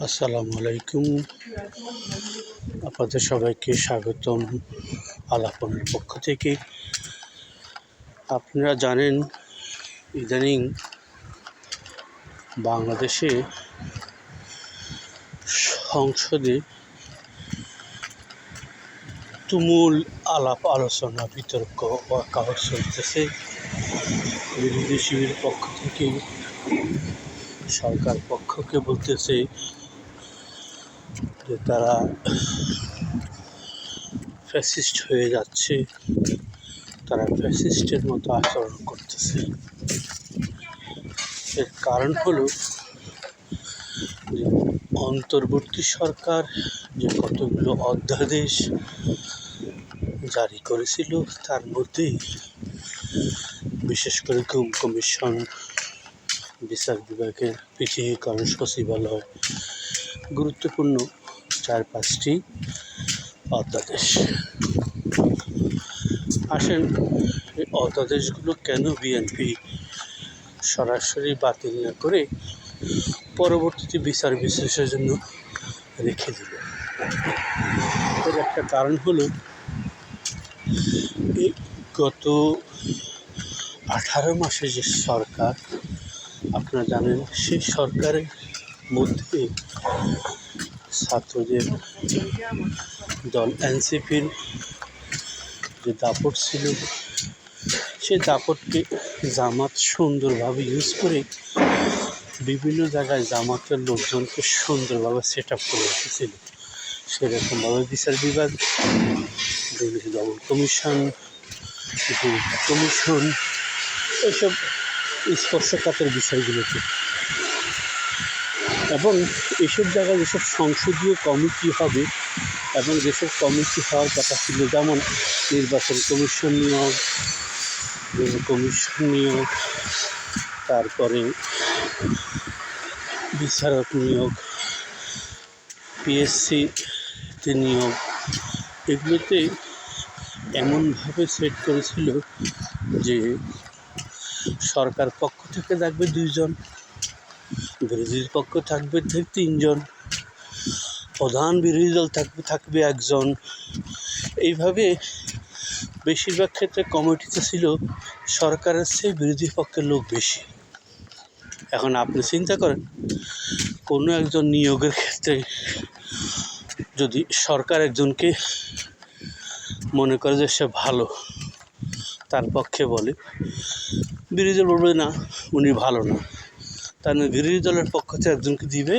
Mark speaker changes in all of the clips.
Speaker 1: আসসালামু আলাইকুম। আপনাদের সবাইকে স্বাগতম আলাপনের পক্ষ থেকে। আপনারা জানেন ইদানিং বাংলাদেশে সংসদে তুমুল আলাপ আলোচনা বিতর্ক ওয়াকাওয়াট চলতেছে। বিরোধী শিবির পক্ষ থেকে সরকার পক্ষকে বলতেছে যে তারা ফ্যাসিস্ট হয়ে যাচ্ছে, তারা ফ্যাসিস্টের মতো আচরণ করতেছে। এর কারণ হলো যে অন্তর্বর্তী সরকার যে কতগুলো অধ্যাদেশ জারি করেছিল, তার মধ্যে বিশেষ করে গুম কমিশন, বিচার বিভাগের পৃথকীকরণ সচিবালয়, গুরুত্বপূর্ণ 4-5টি অধ্যাদেশ। আসেন, এই অধ্যাদেশগুলো কেন বিএনপি সরাসরি বাতিল না করে পরবর্তীতে বিচার বিশ্লেষণের জন্য রেখে দিল? এর একটা কারণ হলো এই গত 18 মাসে যে সরকার, আপনারা জানেন, সেই সরকারের মধ্যে ছাত্রদের দল এনসিপির যে দাপট ছিল, সে দাপটকে জামাত সুন্দরভাবে ইউজ করে বিভিন্ন জায়গায় জামাতের লোকজনকে সুন্দরভাবে সেট আপ করে রেখেছিল। সেরকমভাবে বিচার বিভাগ, দুর্নীতি দমন কমিশন, কমিশন, এইসব স্পর্শকাতর বিষয়গুলোকে, এবং এইসব জায়গায় যেসব সংসদীয় কমিটি হবে এবং যেসব কমিটি হওয়ার কথা ছিল, যেমন নির্বাচন কমিশন নিয়োগ, তারপরে বিচারক নিয়োগ, পিএসসিতে নিয়োগ, এগুলোতে এমনভাবে সেট করেছিল যে সরকার পক্ষ থেকে থাকবে 2 জন, বিরোধীর পক্ষ থাকবে 3 জন, প্রধান বিরোধী দল থাকবে 1 জন। এইভাবে বেশিরভাগ ক্ষেত্রে কমিটিতে ছিল সরকারের চেয়ে বিরোধী পক্ষের লোক বেশি। এখন আপনি চিন্তা করেন, কোনো একজন নিয়োগের ক্ষেত্রে যদি সরকার একজনকে মনে করে যে সে ভালো, তার পক্ষে বলে, বিরোধী দল বলবে না, উনি ভালো না, তার বিরোধী দলের পক্ষ থেকে একজনকে দিবে।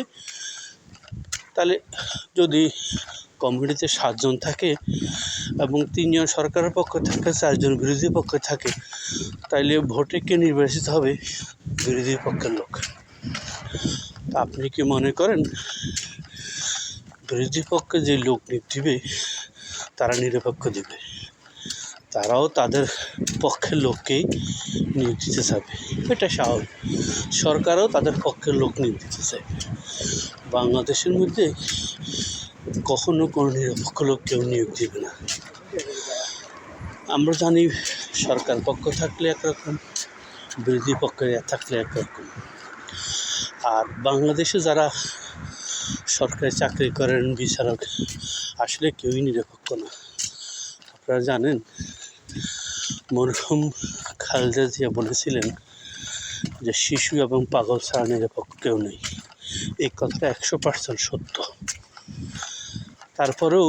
Speaker 1: তাহলে যদি কমিটিতে 7 জন থাকে এবং 3 জন সরকারের পক্ষ থাকে, 4 জন বিরোধী পক্ষে থাকে, তাইলে ভোটে কে নির্বাচিত হবে? বিরোধী পক্ষের লোক। আপনি কি মনে করেন বিরোধী পক্ষে যে লোক দিবে তারা নিরপেক্ষ দিবে? তারাও তাদের পক্ষের লোককেই নিয়োগ দিতে চাইবে, এটা স্বাভাবিক। সরকারও তাদের পক্ষের লোক নিয়োগ দিতে চাইবে। বাংলাদেশের মধ্যে কখনো কোনো নিরপেক্ষ লোক কেউ নিয়োগ দিবে না। আমরা জানি সরকার পক্ষ থাকলে একরকম, বিরোধী পক্ষে থাকলে একরকম। আর বাংলাদেশে যারা সরকারি চাকরি করেন, বিচারক, আসলে কেউই নিরপেক্ষ না। আপনারা জানেন, মরহুম খালেদা জিয়া বলেছিলেন যে শিশু এবং পাগল ছাড়া নিরপেক্ষ কেউ নেই। এই কথাটা 100% সত্য। তারপরেও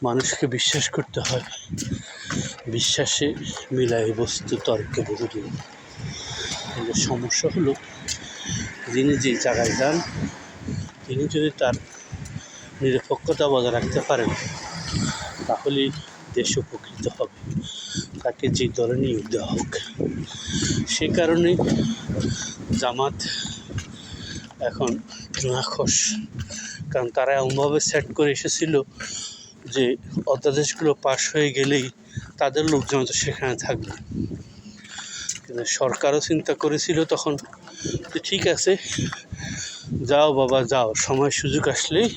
Speaker 1: মানুষকে বিশ্বাস করতে হয়। বিশ্বাসে মিলাই বস্তু তর্কে বহুদূর। কিন্তু সমস্যা হলো, যিনি যে জায়গায় যান, তিনি যদি তার নিরপেক্ষতা বজায় রাখতে পারেন, তাহলেই দেশ উপকৃত হবে, তাকে যে দলে নিয়োগ দেওয়া হোক। সে কারণে জামাত এখন নাখোশ, কারণ তারা এমনভাবে সেট করে এসেছিল যে অধ্যাদেশগুলো পাশ হয়ে গেলেই তাদের লোকজন তো সেখানে থাকবে। কিন্তু সরকারও চিন্তা করেছিল তখন যে ঠিক আছে, যাও বাবা যাও, সময় সুযোগ আসলেই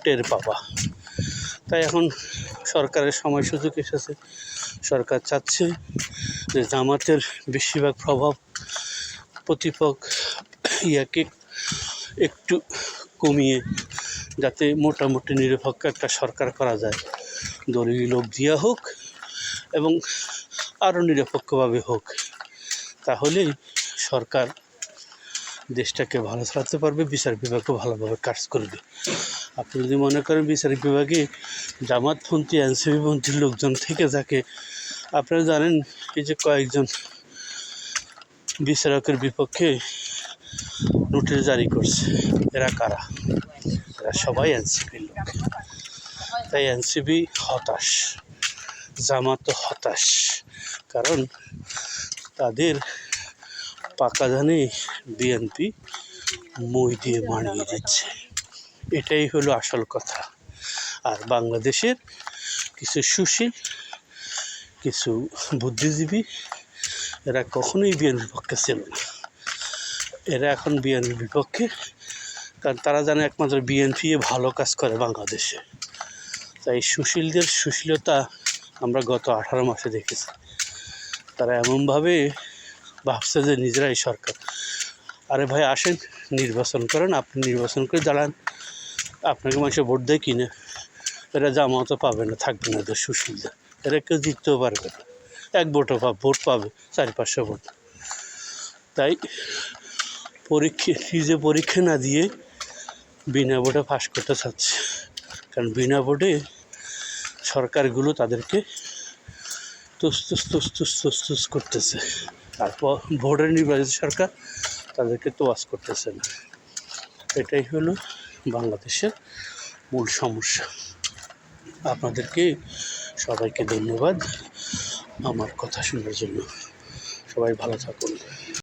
Speaker 1: টের পাবা। তাই এখন সরকারের সময় সুযোগ এসেছে। সরকার চাচ্ছে যে জামাতের বেশিরভাগ প্রভাব প্রতিপক্ষ ইয়াকে একটু কমিয়ে যাতে মোটামুটি নিরপেক্ষ একটা সরকার করা যায়, দলীয় লোক দিয়া হোক এবং আরও নিরপেক্ষভাবে হোক, তাহলেই সরকার দেশটাকে ভালো চালাতে পারবে, বিচার বিভাগও ভালোভাবে কাজ করবে। আপনি যদি মনে করেন বিচার বিভাগে জামাতপন্থী এনসিপিপন্থীর লোকজন থেকে থাকে, আপনারা জানেন এই যে কয়েকজন বিচারকের বিপক্ষে নোটিশ জারি করছে, এরা কারা? এরা সবাই এনসিপির লোক। তাই এনসিপি হতাশ, জামাতও হতাশ, কারণ তাদের পাকা জানে বিএনপি মই দিয়ে মানিয়ে দিচ্ছে। এটাই হলো আসল কথা। আর বাংলাদেশের কিছু সুশীল, কিছু বুদ্ধিজীবী, এরা কখনোই বিএনপির পক্ষে ছিল না, এরা এখন বিএনপির বিপক্ষে, কারণ তারা জানে একমাত্র বিএনপি ভালো কাজ করে বাংলাদেশে। তাই সুশীলদের সুশীলতা আমরা গত 18 মাসে দেখেছি। তারা এমনভাবে ভাবছে যে নিজেরাই সরকার। আরে ভাই আসেন নির্বাচন করেন, আপনি নির্বাচন করে দাঁড়ান, আপনাকে মানুষে ভোট দেয় কিনে, এরা জামাতও পাবে না, থাকবে না এদের সুশীলদের, এরা কেউ জিততেও পারবে না, এক ভোট পাবে 400-500 ভোট। তাই নিজে পরীক্ষা না দিয়ে বিনা ভোটে পাস করতে চাচ্ছে, কারণ বিনা ভোটে সরকারগুলো তাদেরকে তুস করতেছে, আর ভোটের নির্বাচিত সরকার তাদেরকে তোয়াজ করতেছে না। এটাই হলো বাংলাদেশের মূল সমস্যা। আপনাদেরকে সবাইকে ধন্যবাদ আমার কথা শোনার জন্য। সবাই ভালো থাকুন।